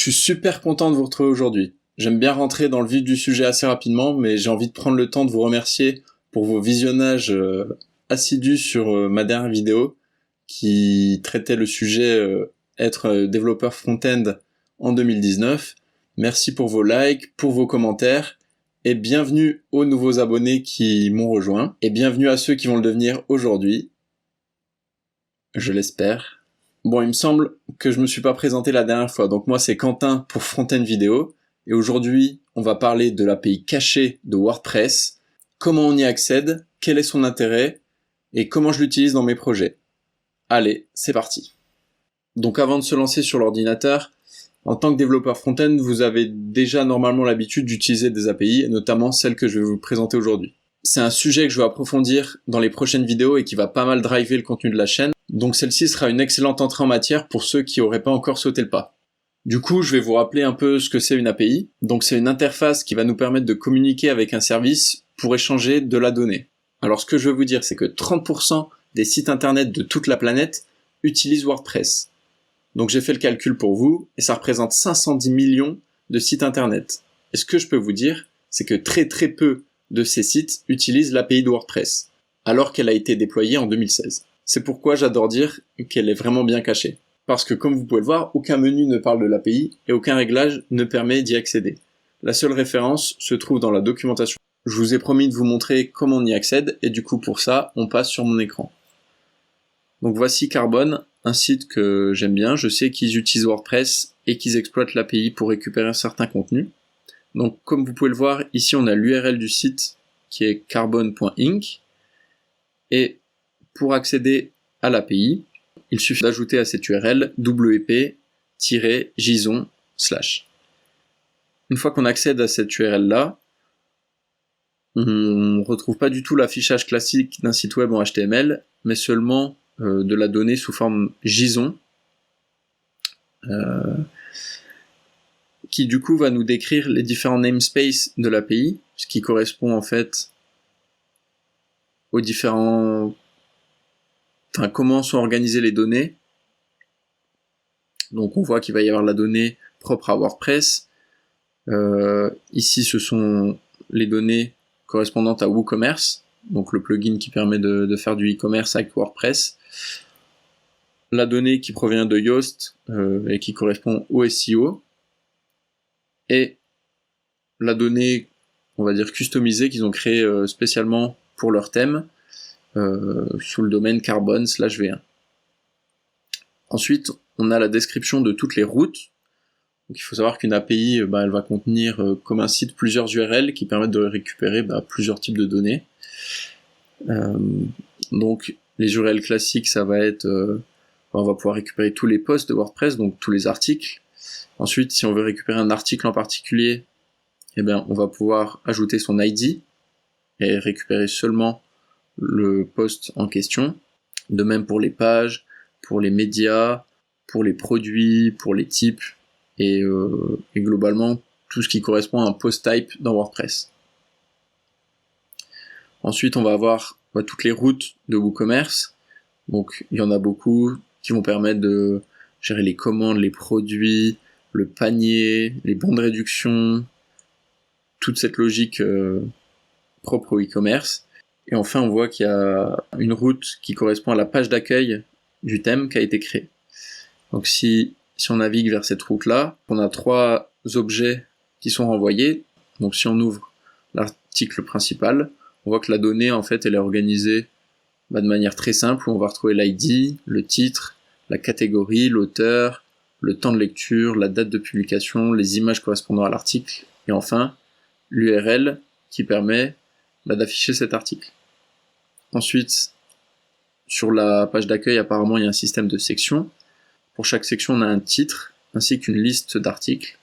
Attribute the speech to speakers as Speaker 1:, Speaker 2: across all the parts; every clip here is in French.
Speaker 1: suis super content de vous retrouver aujourd'hui. J'aime bien rentrer dans le vif du sujet assez rapidement, mais j'ai envie de prendre le temps de vous remercier pour vos visionnages assidus sur ma dernière vidéo qui traitait le sujet être développeur front-end en 2019. Merci pour vos likes, pour vos commentaires, et bienvenue aux nouveaux abonnés qui m'ont rejoint, et bienvenue à ceux qui vont le devenir aujourd'hui. Je l'espère. Bon, il me semble que je me suis pas présenté la dernière fois, donc moi c'est Quentin pour Front-End Vidéo, et aujourd'hui on va parler de l'API cachée de WordPress, comment on y accède, quel est son intérêt, et comment je l'utilise dans mes projets. Allez, c'est parti. Donc avant de se lancer sur l'ordinateur, en tant que développeur front-end, vous avez déjà normalement l'habitude d'utiliser des API, et notamment celles que je vais vous présenter aujourd'hui. C'est un sujet que je vais approfondir dans les prochaines vidéos et qui va pas mal driver le contenu de la chaîne, donc celle-ci sera une excellente entrée en matière pour ceux qui auraient pas encore sauté le pas. Du coup, je vais vous rappeler un peu ce que c'est une API. Donc c'est une interface qui va nous permettre de communiquer avec un service pour échanger de la donnée. Alors ce que je veux vous dire, c'est que 30% des sites internet de toute la planète utilisent WordPress. Donc j'ai fait le calcul pour vous, et ça représente 510 millions de sites internet. Et ce que je peux vous dire, c'est que très peu de ces sites utilisent l'API de WordPress, alors qu'elle a été déployée en 2016. C'est pourquoi j'adore dire qu'elle est vraiment bien cachée. Parce que comme vous pouvez le voir, aucun menu ne parle de l'API, et aucun réglage ne permet d'y accéder. La seule référence se trouve dans la documentation. Je vous ai promis de vous montrer comment on y accède, et du coup pour ça, on passe sur mon écran. Donc voici Carbone, un site que j'aime bien, je sais qu'ils utilisent WordPress et qu'ils exploitent l'API pour récupérer certains contenus. Donc comme vous pouvez le voir, ici on a l'URL du site qui est carbone.inc, et pour accéder à l'API, il suffit d'ajouter à cette URL wp-json/. Une fois qu'on accède à cette URL-là, on ne retrouve pas du tout l'affichage classique d'un site web en HTML, mais seulement de la donnée sous forme JSON, qui du coup va nous décrire les différents namespaces de l'API, ce qui correspond en fait aux différents... Enfin, comment sont organisées les données. Donc on voit qu'il va y avoir la donnée propre à WordPress. Ici ce sont les données correspondantes à WooCommerce, donc le plugin qui permet de faire du e-commerce avec WordPress. La donnée qui provient de Yoast et qui correspond au SEO. Et la donnée, on va dire customisée, qu'ils ont créée spécialement pour leur thème, sous le domaine carbone/v1. Ensuite, on a la description de toutes les routes. Donc, il faut savoir qu'une API, elle va contenir, comme un site, plusieurs URL qui permettent de récupérer plusieurs types de données. Donc, les URL classiques, ça va être... on va pouvoir récupérer tous les posts de WordPress, donc tous les articles. Ensuite, si on veut récupérer un article en particulier, on va pouvoir ajouter son ID et récupérer seulement le post en question. De même pour les pages, pour les médias, pour les produits, pour les types, et globalement tout ce qui correspond à un post type dans WordPress. Ensuite, on va avoir toutes les routes de WooCommerce. Donc il y en a beaucoup qui vont permettre de gérer les commandes, les produits, le panier, les bons de réduction, toute cette logique propre au e-commerce. Et enfin, on voit qu'il y a une route qui correspond à la page d'accueil du thème qui a été créée. Donc si on navigue vers cette route-là, on a 3 objets qui sont renvoyés. Donc si on ouvre l'article principal, on voit que la donnée, en fait, elle est organisée de manière très simple, où on va retrouver l'ID, le titre, la catégorie, l'auteur, le temps de lecture, la date de publication, les images correspondant à l'article, et enfin, l'URL qui permet d'afficher cet article. Ensuite, sur la page d'accueil, apparemment, il y a un système de sections. Pour chaque section, on a un titre, ainsi qu'une liste d'articles.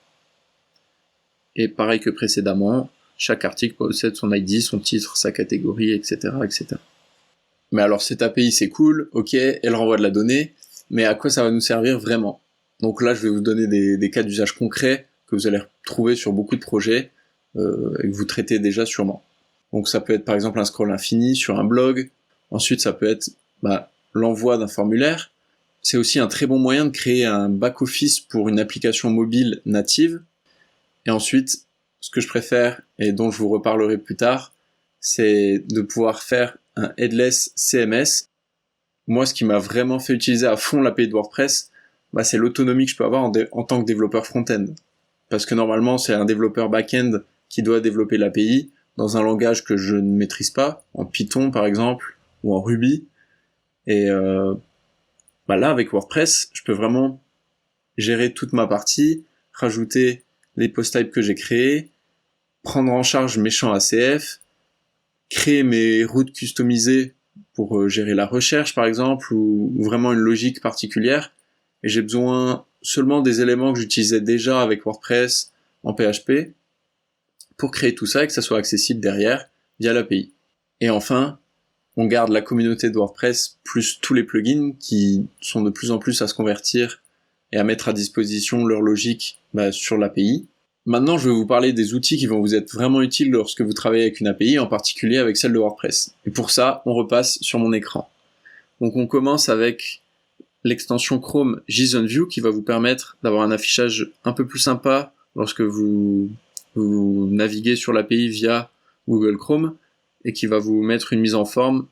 Speaker 1: Et pareil que précédemment, chaque article possède son ID, son titre, sa catégorie, etc., etc. Mais alors, cette API, c'est cool, ok, elle renvoie de la donnée, mais à quoi ça va nous servir vraiment? Donc là, je vais vous donner des cas d'usage concrets que vous allez retrouver sur beaucoup de projets et que vous traitez déjà sûrement. Donc ça peut être par exemple un scroll infini sur un blog. Ensuite, ça peut être l'envoi d'un formulaire. c'est aussi un très bon moyen de créer un back-office pour une application mobile native. Et ensuite, ce que je préfère, et dont je vous reparlerai plus tard, c'est de pouvoir faire un headless CMS. Moi, ce qui m'a vraiment fait utiliser à fond l'API de WordPress, c'est l'autonomie que je peux avoir en tant que développeur front-end. Parce que normalement, c'est un développeur back-end qui doit développer l'API dans un langage que je ne maîtrise pas, en Python par exemple, ou en Ruby. Et là, avec WordPress, je peux vraiment gérer toute ma partie, rajouter les post types que j'ai créés, prendre en charge mes champs ACF, créer mes routes customisées pour gérer la recherche par exemple, ou vraiment une logique particulière. Et j'ai besoin seulement des éléments que j'utilisais déjà avec WordPress en PHP pour créer tout ça et que ça soit accessible derrière via l'API. Et enfin, on garde la communauté de WordPress plus tous les plugins qui sont de plus en plus à se convertir et à mettre à disposition leur logique sur l'API. Maintenant, je vais vous parler des outils qui vont vous être vraiment utiles lorsque vous travaillez avec une API, en particulier avec celle de WordPress. Et pour ça, on repasse sur mon écran. Donc on commence avec l'extension Chrome JSON-View qui va vous permettre d'avoir un affichage un peu plus sympa lorsque vous naviguez sur l'API via Google Chrome et qui va vous mettre une mise en forme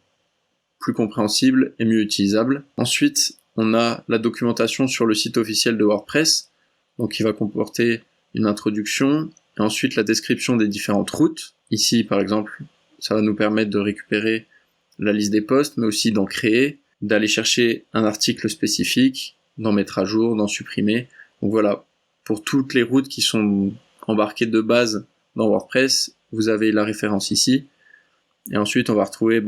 Speaker 1: plus compréhensible et mieux utilisable. Ensuite, on a la documentation sur le site officiel de WordPress, donc qui va comporter une introduction et ensuite la description des différentes routes. Ici, par exemple, ça va nous permettre de récupérer la liste des posts, mais aussi d'en créer, d'aller chercher un article spécifique, d'en mettre à jour, d'en supprimer. Donc voilà, pour toutes les routes qui sont embarquées de base dans WordPress, vous avez la référence ici. Et ensuite, on va retrouver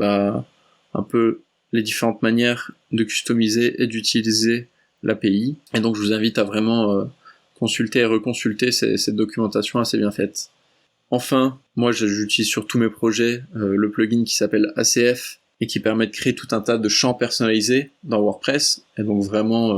Speaker 1: un peu les différentes manières de customiser et d'utiliser l'API. Et donc, je vous invite à vraiment consulter et reconsulter cette documentation assez bien faite. Enfin, moi, j'utilise sur tous mes projets le plugin qui s'appelle ACF et qui permet de créer tout un tas de champs personnalisés dans WordPress. Et donc, vraiment,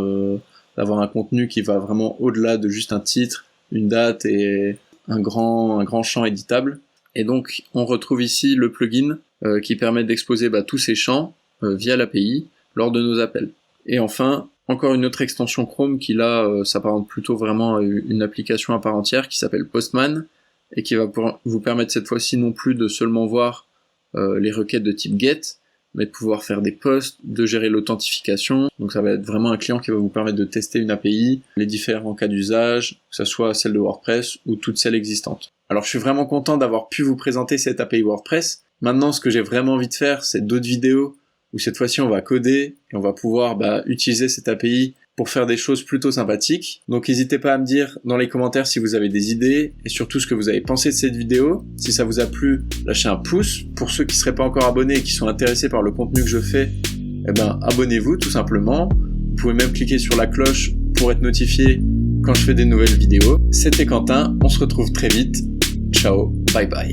Speaker 1: d'avoir un contenu qui va vraiment au-delà de juste un titre, une date et un grand champ éditable. Et donc, on retrouve ici le plugin qui permet d'exposer tous ces champs via l'API lors de nos appels. Et enfin, encore une autre extension Chrome qui là s'apparente plutôt vraiment à une application à part entière qui s'appelle Postman et qui va vous permettre cette fois-ci non plus de seulement voir les requêtes de type GET, mais de pouvoir faire des posts, de gérer l'authentification. Donc ça va être vraiment un client qui va vous permettre de tester une API, les différents cas d'usage, que ce soit celle de WordPress ou toutes celles existantes. Alors je suis vraiment content d'avoir pu vous présenter cette API WordPress. Maintenant, ce que j'ai vraiment envie de faire, c'est d'autres vidéos où cette fois-ci on va coder et on va pouvoir utiliser cette API pour faire des choses plutôt sympathiques. Donc n'hésitez pas à me dire dans les commentaires si vous avez des idées et surtout ce que vous avez pensé de cette vidéo. Si ça vous a plu, lâchez un pouce. Pour ceux qui seraient pas encore abonnés et qui sont intéressés par le contenu que je fais, abonnez-vous tout simplement. Vous pouvez même cliquer sur la cloche pour être notifié quand je fais des nouvelles vidéos. C'était Quentin, on se retrouve très vite. Ciao, bye bye.